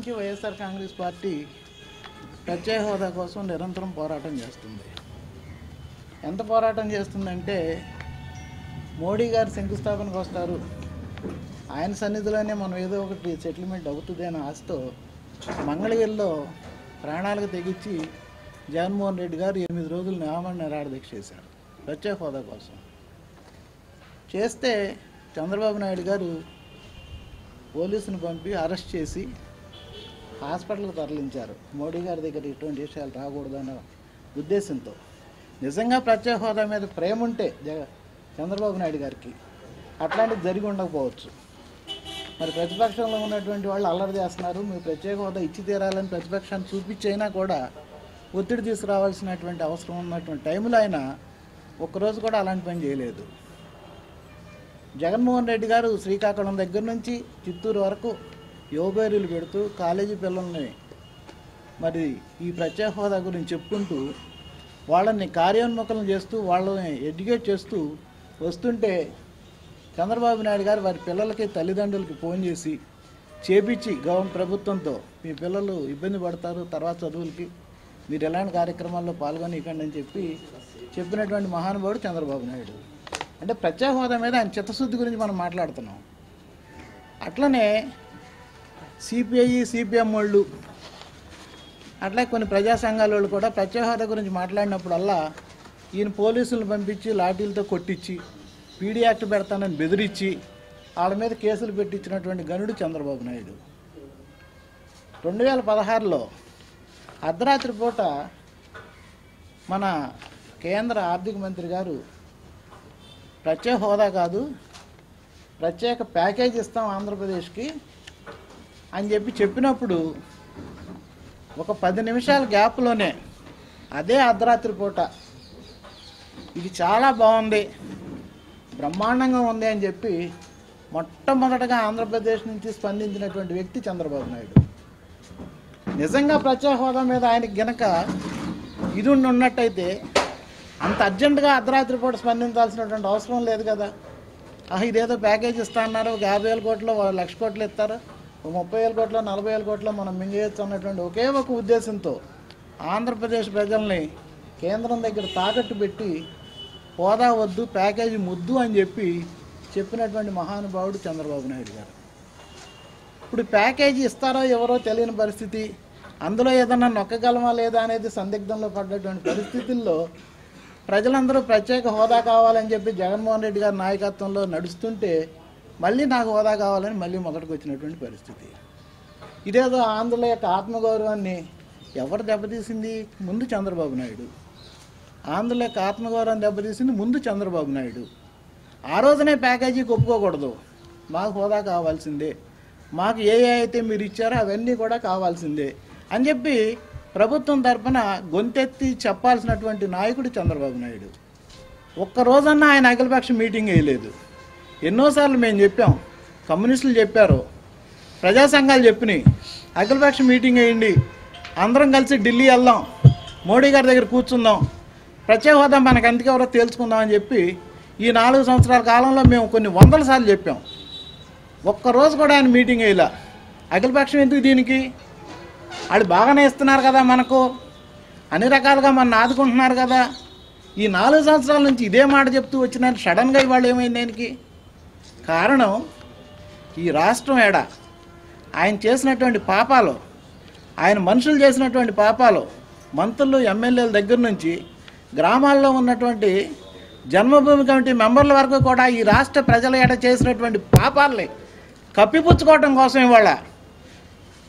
YSR Congress party ప్రత్యేక హోదా కోసం నిరంతరం పోరాటం చేస్తుంది. ఎంత పోరాటం చేస్తుందంటే మోడీ గారు శంకుస్థాపనకు వస్తారు, ఆయన సన్నిధిలోనే మనం ఏదో ఒకటి సెటిల్మెంట్ అవుతుంది అనే ఆశతో మంగళగిరిలో ప్రాణాలకు తెగించి జగన్మోహన్ రెడ్డి గారు 8 రోజులు నిరాహార దీక్ష చేశారు ప్రత్యేక హోదా కోసం. చేస్తే చంద్రబాబు నాయుడు గారు పోలీసును పంపి అరెస్ట్ చేసి హాస్పిటల్కి తరలించారు. మోడీ గారి దగ్గర ఇటువంటి విషయాలు రాకూడదన్న ఉద్దేశంతో. నిజంగా ప్రత్యేక హోదా మీద ప్రేమ ఉంటే చంద్రబాబు నాయుడు గారికి అట్లాంటిది జరిగి ఉండకపోవచ్చు. మరి ప్రతిపక్షంలో ఉన్నటువంటి వాళ్ళు అల్లరి చేస్తున్నారు, మీరు ప్రత్యేక హోదా ఇచ్చి తీరాలని ప్రతిపక్షాన్ని చూపించైనా కూడా ఒత్తిడి తీసుకురావాల్సినటువంటి అవసరం ఉన్నటువంటి టైంలో ఆయన ఒక్కరోజు కూడా అలాంటి పని చేయలేదు. జగన్మోహన్ రెడ్డి గారు శ్రీకాకుళం దగ్గర నుంచి చిత్తూరు వరకు యోగేరీలు పెడుతూ కాలేజీ పిల్లల్ని మరి ఈ ప్రత్యేక హోదా గురించి చెప్పుకుంటూ వాళ్ళని కార్యోన్ముఖం చేస్తూ వాళ్ళని ఎడ్యుకేట్ చేస్తూ వస్తుంటే చంద్రబాబు నాయుడు గారు వారి పిల్లలకి తల్లిదండ్రులకి ఫోన్ చేసి చేపించి ప్రభుత్వంతో మీ పిల్లలు ఇబ్బంది పడతారు తర్వాత చదువులకి, మీరు ఎలాంటి కార్యక్రమాల్లో పాల్గొనికండి అని చెప్పినటువంటి మహానుభావుడు చంద్రబాబు నాయుడు. అంటే ప్రత్యేక హోదా మీద ఆయన చిత్తశుద్ధి గురించి మనం మాట్లాడుతున్నాం. అట్లనే సిపిఐ సిపిఎం వాళ్ళు అట్లా కొన్ని ప్రజా సంఘాల వాళ్ళు కూడా ప్రత్యేక హోదా గురించి మాట్లాడినప్పుడల్లా ఈయన పోలీసులను పంపించి లాఠీలతో కొట్టించి పీడీ యాక్ట్ పెడతానని బెదిరించి వాళ్ళ మీద కేసులు పెట్టించినటువంటి గనుడు చంద్రబాబు నాయుడు. 2016లో అర్ధరాత్రి పూట మన కేంద్ర ఆర్థిక మంత్రి గారు ప్రత్యేక హోదా కాదు ప్రత్యేక ప్యాకేజ్ ఇస్తాం ఆంధ్రప్రదేశ్కి అని చెప్పినప్పుడు ఒక 10 నిమిషాల గ్యాప్లోనే అదే అర్ధరాత్రి పూట ఇది చాలా బాగుంది, బ్రహ్మాండంగా ఉంది అని చెప్పి మొట్టమొదటగా ఆంధ్రప్రదేశ్ నుంచి స్పందించినటువంటి వ్యక్తి చంద్రబాబు నాయుడు. నిజంగా ప్రత్యేక హోదా మీద ఆయనకి గనక ఇది ఉన్నట్టయితే అంత అర్జెంటుగా అర్ధరాత్రి పూట స్పందించాల్సినటువంటి అవసరం లేదు కదా. ఇదేదో ప్యాకేజ్ ఇస్తా అన్నారు, 50,000 కోట్లు 1,00,000 కోట్లు ఇస్తారు, 30,000 కోట్లు 40,000 కోట్లు మనం మింగేయచ్చు అన్నటువంటి ఒకే ఒక ఉద్దేశంతో ఆంధ్రప్రదేశ్ ప్రజల్ని కేంద్రం దగ్గర తాకట్టు పెట్టి హోదా వద్దు ప్యాకేజీ ముద్దు అని చెప్పినటువంటి మహానుభావుడు చంద్రబాబు నాయుడు గారు. ఇప్పుడు ప్యాకేజీ ఇస్తారో ఎవరో తెలియని పరిస్థితి, అందులో ఏదన్నా నొక్కగలమా లేదా అనేది సందిగ్ధంలో పడ్డటువంటి పరిస్థితుల్లో ప్రజలందరూ ప్రత్యేక హోదా కావాలని చెప్పి జగన్మోహన్ రెడ్డి గారి నాయకత్వంలో నడుస్తుంటే మళ్ళీ నాకు హోదా కావాలని మళ్ళీ మొదటికి వచ్చినటువంటి పరిస్థితి. ఇదేదో ఆంధ్రుల యొక్క ఆత్మగౌరవాన్ని ఎవరు దెబ్బతీసింది? ముందు చంద్రబాబు నాయుడు. ఆంధ్రుల యొక్క ఆత్మగౌరవాన్ని దెబ్బతీసింది ముందు చంద్రబాబు నాయుడు. ఆ రోజునే ప్యాకేజీకి ఒప్పుకోకూడదు, మాకు హోదా కావాల్సిందే, మాకు ఏ అయితే మీరు ఇచ్చారో అవన్నీ కూడా కావాల్సిందే అని చెప్పి ప్రభుత్వం తరఫున గొంతెత్తి చెప్పాల్సినటువంటి నాయకుడు చంద్రబాబు నాయుడు. ఒక్కరోజన్నా ఆయన అఖిలపక్ష మీటింగ్ వేయలేదు. ఎన్నోసార్లు మేము చెప్పాం, కమ్యూనిస్టులు చెప్పారు, ప్రజా సంఘాలు చెప్పినాయి, అఖిలపక్ష మీటింగ్ వేయండి, అందరం కలిసి ఢిల్లీ వెళ్దాం, మోడీ గారి దగ్గర కూర్చుందాం, ప్రత్యేక హోదా మనకు ఎంతకెవరో తేల్చుకుందాం అని చెప్పి ఈ 4 సంవత్సరాల కాలంలో మేము కొన్ని 100 సార్లు చెప్పాం. ఒక్కరోజు కూడా ఆయన మీటింగ్ వేయలే. అఖిలపక్షం ఎందుకు దీనికి? వాళ్ళు బాగానే ఇస్తున్నారు కదా, మనకు అన్ని రకాలుగా మన ఆదుకుంటున్నారు కదా. ఈ 4 సంవత్సరాల నుంచి ఇదే మాట చెప్తూ వచ్చినారు. సడన్గా ఇవాళ ఏమైంది? దానికి కారణం ఈ రాష్ట్రం ఏడా ఆయన చేసినటువంటి పాపాలు, ఆయన మనుషులు చేసినటువంటి పాపాలు, మంత్రులు ఎమ్మెల్యేల దగ్గర నుంచి గ్రామాల్లో ఉన్నటువంటి జన్మభూమి కమిటీ మెంబర్ల వరకు కూడా ఈ రాష్ట్ర ప్రజల ఏడ చేసినటువంటి పాపాలని కప్పిపుచ్చుకోవడం కోసం ఇవాళ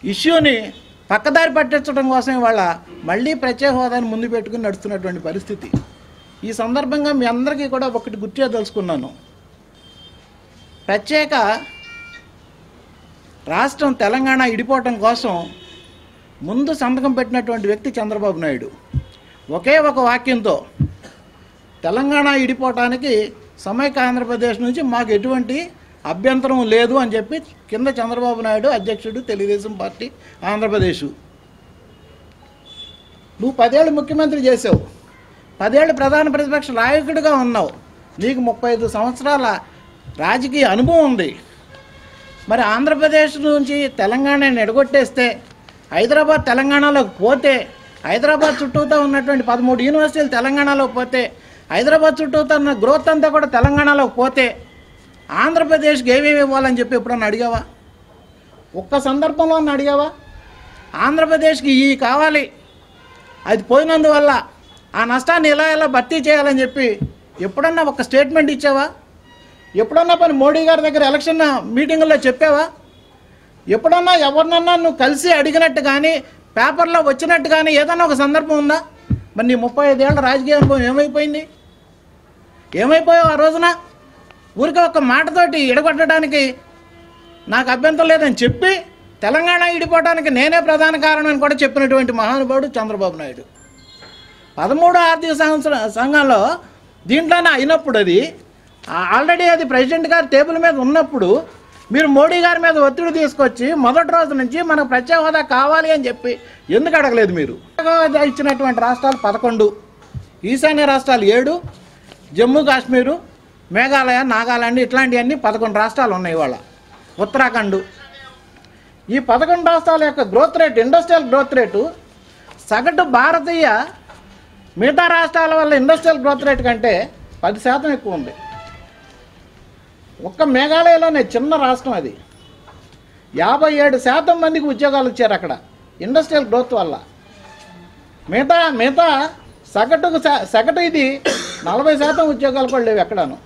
ఇష్యూని పక్కదారి పట్టించడం కోసం ఇవాళ మళ్ళీ ప్రత్యేక హోదాని ముందు పెట్టుకుని నడుస్తున్నటువంటి పరిస్థితి. ఈ సందర్భంగా మీ అందరికీ కూడా ఒకటి గుర్తు చేయదలుచుకున్నాను. ప్రత్యేక రాష్ట్రం తెలంగాణ ఇడిపోవటం కోసం ముందు సంతకం పెట్టినటువంటి వ్యక్తి చంద్రబాబు నాయుడు. ఒకే ఒక వాక్యంతో తెలంగాణ ఇడిపోవటానికి సమైక్య ఆంధ్రప్రదేశ్ నుంచి మాకు ఎటువంటి అభ్యంతరం లేదు అని చెప్పి కింద చంద్రబాబు నాయుడు అధ్యక్షుడు తెలుగుదేశం పార్టీ ఆంధ్రప్రదేశ్. నువ్వు 10 ఏళ్ళు ముఖ్యమంత్రి చేసావు, 10 ఏళ్ళు ప్రధాన ప్రతిపక్ష నాయకుడిగా ఉన్నావు, నీకు 35 సంవత్సరాల రాజకీయ అనుభవం ఉంది. మరి ఆంధ్రప్రదేశ్ నుంచి తెలంగాణని ఎడగొట్టేస్తే హైదరాబాద్ తెలంగాణలోకి పోతే, హైదరాబాద్ చుట్టూతో ఉన్నటువంటి 13 యూనివర్సిటీలు తెలంగాణలోకి పోతే, హైదరాబాద్ చుట్టూతో ఉన్న గ్రోత్ అంతా కూడా తెలంగాణలోకి పోతే ఆంధ్రప్రదేశ్కి ఏమేమి ఇవ్వాలని చెప్పి ఎప్పుడన్నా అడిగావా? ఒక్క సందర్భంలో అడిగావా? ఆంధ్రప్రదేశ్కి ఈ కావాలి, అది పోయినందువల్ల ఆ నష్టాన్ని ఎలా భర్తీ చేయాలని చెప్పి ఎప్పుడన్నా ఒక స్టేట్మెంట్ ఇచ్చావా? ఎప్పుడన్నా పని మోడీ గారి దగ్గర ఎలక్షన్ మీటింగుల్లో చెప్పావా? ఎప్పుడన్నా ఎవరినన్నా నువ్వు కలిసి అడిగినట్టు కానీ పేపర్లో వచ్చినట్టు కానీ ఏదన్నా ఒక సందర్భం ఉందా? మరి నీ 35 ఏళ్ల రాజకీయ అనుభవం ఏమైపోయింది? ఏమైపోయావు ఆ రోజున? ఊరికే ఒక మాటతోటి ఎడగొట్టడానికి నాకు అభ్యంతరం లేదని చెప్పి తెలంగాణ ఇడిపోవడానికి నేనే ప్రధాన కారణం అని కూడా చెప్పినటువంటి మహానుభావుడు చంద్రబాబు నాయుడు. 13వ ఆర్థిక సంఘంలో దీంట్లోనే అయినప్పుడు అది ఆల్రెడీ అది ప్రెసిడెంట్ గారి టేబుల్ మీద ఉన్నప్పుడు మీరు మోడీ గారి మీద ఒత్తిడి తీసుకొచ్చి మొదటి రోజు నుంచి మనకు ప్రత్యేక హోదా కావాలి అని చెప్పి ఎందుకు అడగలేదు? మీరు ఇచ్చినటువంటి రాష్ట్రాలు 11, ఈశాన్య రాష్ట్రాలు 7, జమ్మూ కాశ్మీరు, మేఘాలయ, నాగాలాండ్ ఇట్లాంటివన్నీ 11 రాష్ట్రాలు ఉన్నాయి. ఇవాళ ఉత్తరాఖండ్. ఈ 11 రాష్ట్రాల యొక్క growth rate, industrial growth rate సగటు భారతీయ మిగతా రాష్ట్రాల వల్ల ఇండస్ట్రియల్ గ్రోత్ రేట్ కంటే 10% ఎక్కువ ఉంది. ఒక్క మేఘాలయలోనే చిన్న రాష్ట్రం అది 57% మందికి ఉద్యోగాలు ఇచ్చారు అక్కడ ఇండస్ట్రియల్ గ్రోత్ వల్ల. మిగతా సగటు ఇది 40% ఉద్యోగాలు కూడా లేవు ఎక్కడాను.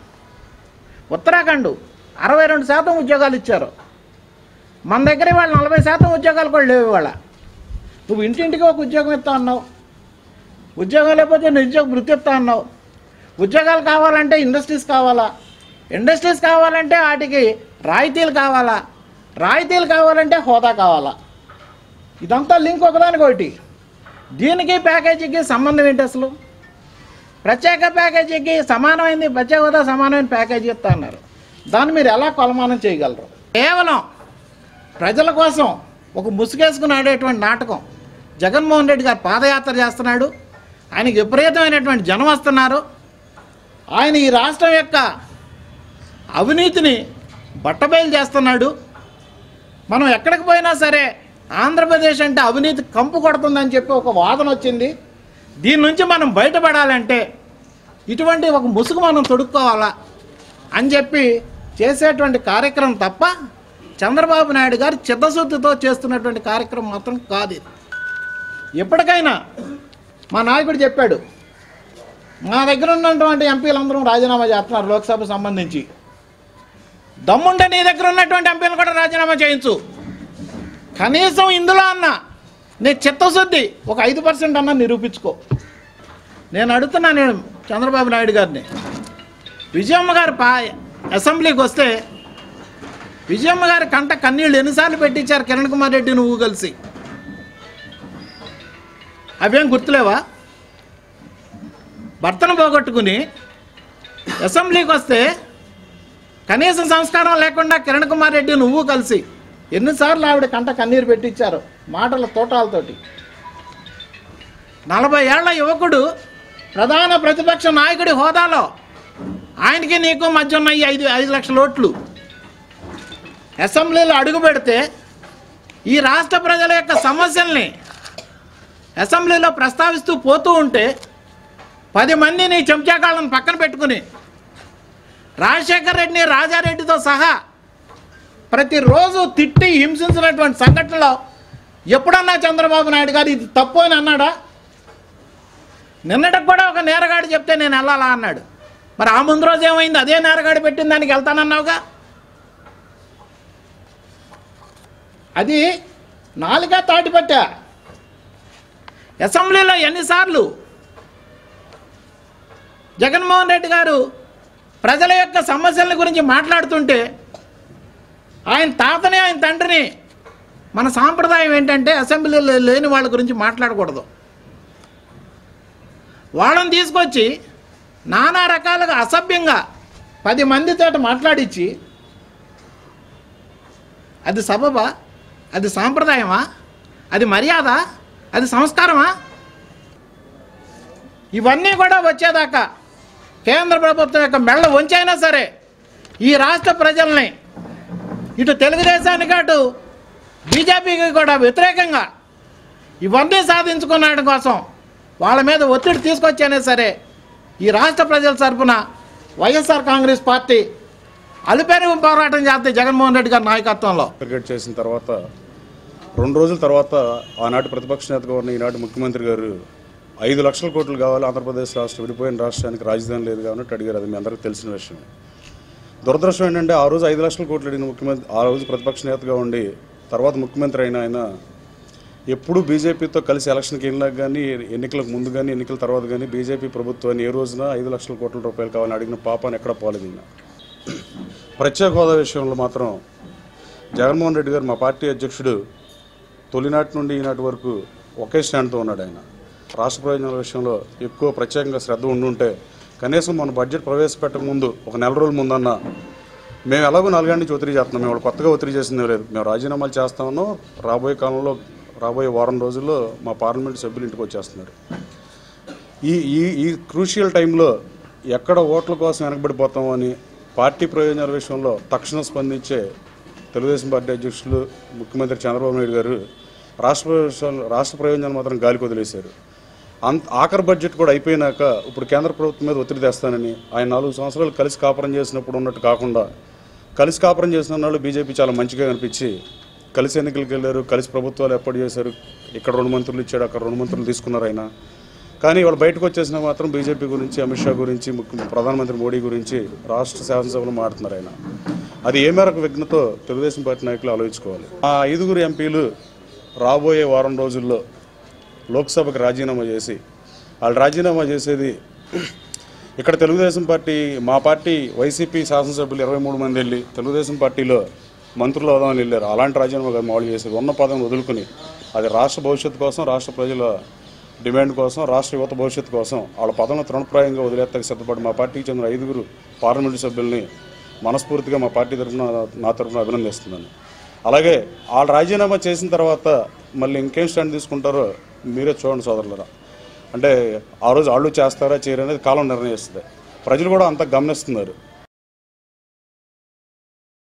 ఉత్తరాఖండ్ 62% ఉద్యోగాలు ఇచ్చారు. మన దగ్గర వాళ్ళు 40% ఉద్యోగాలు కూడా లేవు. ఇవాళ నువ్వు ఇంటింటికి ఒక ఉద్యోగం ఇస్తా అన్నావు, ఉద్యోగం లేకపోతే నిరుద్యోగ వృత్తి ఇస్తా అన్నావు. ఉద్యోగాలు కావాలంటే ఇండస్ట్రీస్ కావాలా, ఇండస్ట్రీస్ కావాలంటే వాటికి రాయితీలు కావాలా, రాయితీలు కావాలంటే హోదా కావాలా. ఇదంతా లింక్ ఒకదానికొకటి. దీనికి ప్యాకేజీకి సంబంధం ఏంటి అసలు? ప్రత్యేక ప్యాకేజీకి సమానమైంది, ప్రత్యేక హోదా సమానమైన ప్యాకేజీ ఇస్తా అన్నారు. దాన్ని మీరు ఎలా కొలమానం చేయగలరు? కేవలం ప్రజల కోసం ఒక ముసుగేసుకుని ఆడేటువంటి నాటకం. జగన్మోహన్ రెడ్డి గారు పాదయాత్ర చేస్తున్నాడు, ఆయనకి విపరీతమైనటువంటి జనం వస్తున్నారు. ఆయన ఈ రాష్ట్రం యొక్క అవినీతిని బట్టబయలు చేస్తున్నాడు. మనం ఎక్కడికి పోయినా సరే ఆంధ్రప్రదేశ్ అంటే అవినీతి కంపు కొడుతుందని చెప్పి ఒక వాదన వచ్చింది. దీని నుంచి మనం బయటపడాలంటే ఇటువంటి ఒక ముసుగు మనం తొడుక్కోవాలా అని చెప్పి చేసేటువంటి కార్యక్రమం తప్ప చంద్రబాబు నాయుడు గారు చిత్తశుద్ధితో చేస్తున్నటువంటి కార్యక్రమం మాత్రం కాదు. ఎప్పటికైనా మా నాయకుడు చెప్పాడు, మా దగ్గర ఉన్నటువంటి ఎంపీలందరూ రాజీనామా చేస్తున్నారు లోక్సభ సంబంధించి. దమ్ముంటే నీ దగ్గర ఉన్నటువంటి ఎంపీలు కూడా రాజీనామా చేయించు. కనీసం ఇందులో అన్న నీ చిత్తశుద్ధి ఒక 5% అన్న నిరూపించుకో. నేను అడుగుతున్నా నేను చంద్రబాబు నాయుడు గారిని. విజయమ్మ గారు అసెంబ్లీకి వస్తే విజయమ్మ గారి కంట కన్నీళ్ళు ఎన్నిసార్లు పెట్టించారు కిరణ్ కుమార్ రెడ్డి నువ్వు కలిసి? అవేం గుర్తులేవా? భర్తను పోగొట్టుకుని అసెంబ్లీకి వస్తే కనీసం సంస్కారం లేకుండా కిరణ్ కుమార్ రెడ్డి నువ్వు కలిసి ఎన్నిసార్లు ఆవిడ కంట కన్నీరు పెట్టించారు మాటల తోటాలతోటి. 40 ఏళ్ల యువకుడు ప్రధాన ప్రతిపక్ష నాయకుడి హోదాలో ఆయనకి నీకు మధ్య ఉన్న ఈ 5 లక్షల ఓట్లు అసెంబ్లీలో అడుగు పెడితే ఈ రాష్ట్ర ప్రజల యొక్క సమస్యల్ని అసెంబ్లీలో ప్రస్తావిస్తూ పోతూ ఉంటే 10 మందిని చెంచాకాళ్ళను పక్కన పెట్టుకుని రాజశేఖర్ రెడ్డిని రాజారెడ్డితో సహా ప్రతిరోజు తిట్టి హింసించినటువంటి సంఘటనలో ఎప్పుడన్నా చంద్రబాబు నాయుడు గారు ఇది తప్పు అని అన్నాడా? నిన్నటికి కూడా ఒక నేరగాడు చెప్తే నేను వెళ్ళాలా అన్నాడు. మరి ఆ ముందు రోజు ఏమైంది? అదే నేరగాడు పెట్టిన దానికి వెళ్తానన్నావుగా. అది నాలుగా తాటిపట్టా. అసెంబ్లీలో ఎన్నిసార్లు జగన్మోహన్ రెడ్డి గారు ప్రజల యొక్క సమస్యల గురించి మాట్లాడుతుంటే ఆయన తాతని ఆయన తండ్రిని మన సాంప్రదాయం ఏంటంటే అసెంబ్లీలో లేని వాళ్ళ గురించి మాట్లాడకూడదు. వాళ్ళని తీసుకొచ్చి నానా రకాలుగా అసభ్యంగా 10 మందితో మాట్లాడించి అది సబబా? అది సాంప్రదాయమా? అది మర్యాద? అది సంస్కారమా? ఇవన్నీ కూడా వచ్చేదాకా కేంద్ర ప్రభుత్వం యొక్క మెళ్ళ వంచైనా సరే ఈ రాష్ట్ర ప్రజల్ని ఇటు తెలుగుదేశానికి అటు బీజేపీకి కూడా వ్యతిరేకంగా ఇవన్నీ సాధించుకునడం కోసం వాళ్ళ మీద ఒత్తిడి తీసుకొచ్చైనా సరే ఈ రాష్ట్ర ప్రజల తరఫున వైఎస్ఆర్ కాంగ్రెస్ పార్టీ అలుపెరుగు పోరాటం చేస్తే జగన్మోహన్ రెడ్డి గారి నాయకత్వంలో క్రికెట్ చేసిన తర్వాత 2 రోజుల తర్వాత ఆనాటి ప్రతిపక్ష నేతగా ఉన్న ఈనాటి ముఖ్యమంత్రి గారు 5 లక్షల కోట్లు కావాలి ఆంధ్రప్రదేశ్ రాష్ట్రం విడిపోయిన రాష్ట్రానికి రాజధాని లేదు కాబట్టి అడిగారు. అది మీ అందరికీ తెలిసిన విషయం. దురదృష్టం ఏంటంటే ఆ రోజు 5 లక్షల కోట్లు అడిగిన ముఖ్యమంత్రి, ఆ రోజు ప్రతిపక్ష నేతగా ఉండి తర్వాత ముఖ్యమంత్రి అయిన ఆయన ఎప్పుడు బీజేపీతో కలిసి ఎలక్షన్కి వెళ్ళినా కానీ, ఎన్నికలకు ముందు కానీ ఎన్నికల తర్వాత కానీ బీజేపీ ప్రభుత్వాన్ని ఏ రోజున 5 లక్షల కోట్ల రూపాయలు కావాలని అడిగిన పాపాన్ని ఎక్కడ పోలేదు. ప్రత్యేక హోదా విషయంలో మాత్రం జగన్మోహన్ రెడ్డి గారు మా పార్టీ అధ్యక్షుడు తొలినాటి నుండి ఈనాటి వరకు ఒకే స్టాండ్తో ఉన్నాడు. ఆయన రాష్ట్ర ప్రయోజనాల విషయంలో ఎక్కువ ప్రత్యేకంగా శ్రద్ధ ఉండుంటే కనీసం మన బడ్జెట్ ప్రవేశపెట్టక ముందు ఒక నెల రోజుల ముందన్నా మేము ఎలాగో 4 నుంచి ఒత్తిడి చేస్తున్నాం, మేము కొత్తగా ఒత్తిడి చేసిందే లేదు, మేము రాజీనామాలు చేస్తామో రాబోయే కాలంలో రాబోయే వారం రోజుల్లో మా పార్లమెంట్ సభ్యులు ఇంటికి వచ్చేస్తున్నారు. ఈ క్రూషియల్ టైంలో ఎక్కడ ఓట్ల కోసం వెనకబడిపోతామో అని పార్టీ ప్రయోజనాల విషయంలో తక్షణం స్పందించే తెలుగుదేశం పార్టీ అధ్యక్షులు ముఖ్యమంత్రి చంద్రబాబు నాయుడు గారు రాష్ట్ర ప్రయోజనాలు మాత్రం గాలికి వదిలేశారు. ఆఖరి బడ్జెట్ కూడా అయిపోయినాక ఇప్పుడు కేంద్ర ప్రభుత్వం మీద ఒత్తిడి తెస్తానని ఆయన 4 సంవత్సరాలు కలిసి కాపురం చేసినప్పుడు ఉన్నట్టు కాకుండా కలిసి కాపురం చేసిన వాళ్ళు బీజేపీ చాలా మంచిగా కనిపించి కలిసి ఎన్నికలకు వెళ్ళారు, కలిసి ప్రభుత్వాలు ఏర్పాటు చేశారు. ఇక్కడ 2 మంత్రులు ఇచ్చాడు, అక్కడ 2 మంత్రులు తీసుకున్నారు ఆయన. కానీ వాళ్ళు బయటకు వచ్చేసినా మాత్రం బీజేపీ గురించి, అమిత్ షా గురించి, ప్రధానమంత్రి మోడీ గురించి రాష్ట్ర శాసనసభలో మాట్లాడుతున్నారు ఆయన. అది ఏ మేరకు విఘ్నతో తెలుగుదేశం పార్టీ నాయకులు ఆలోచించుకోవాలి. ఆ 5 ఎంపీలు రాబోయే వారం రోజుల్లో లోక్సభకు రాజీనామా చేసి, వాళ్ళు రాజీనామా చేసేది ఇక్కడ తెలుగుదేశం పార్టీ, మా పార్టీ వైసీపీ శాసనసభ్యులు 23 మంది వెళ్ళి తెలుగుదేశం పార్టీలో మంత్రులు అవుదామని వెళ్ళారు. అలాంటి రాజీనామా మామూలు చేసేది ఉన్న పదవిని వదులుకుని అది రాష్ట్ర భవిష్యత్తు కోసం, రాష్ట్ర ప్రజల డిమాండ్ కోసం, రాష్ట్ర యువత భవిష్యత్తు కోసం వాళ్ళ పదవులను తృణప్రాయంగా వదిలేస్తానికి సిద్ధపడి మా పార్టీకి చెందిన 5 పార్లమెంటు సభ్యుల్ని మనస్ఫూర్తిగా మా పార్టీ తరఫున, నా తరఫున అభినందిస్తున్నాను. అలాగే వాళ్ళు రాజీనామా చేసిన తర్వాత మళ్ళీ ఇంకేం స్టాండ్ తీసుకుంటారో మీరే చూడండి సోదరులరా. అంటే ఆ రోజు వాళ్ళు చేస్తారా చేయరనేది కాలం నిర్ణయిస్తుంది. ప్రజలు కూడా అంతా గమనిస్తున్నారు.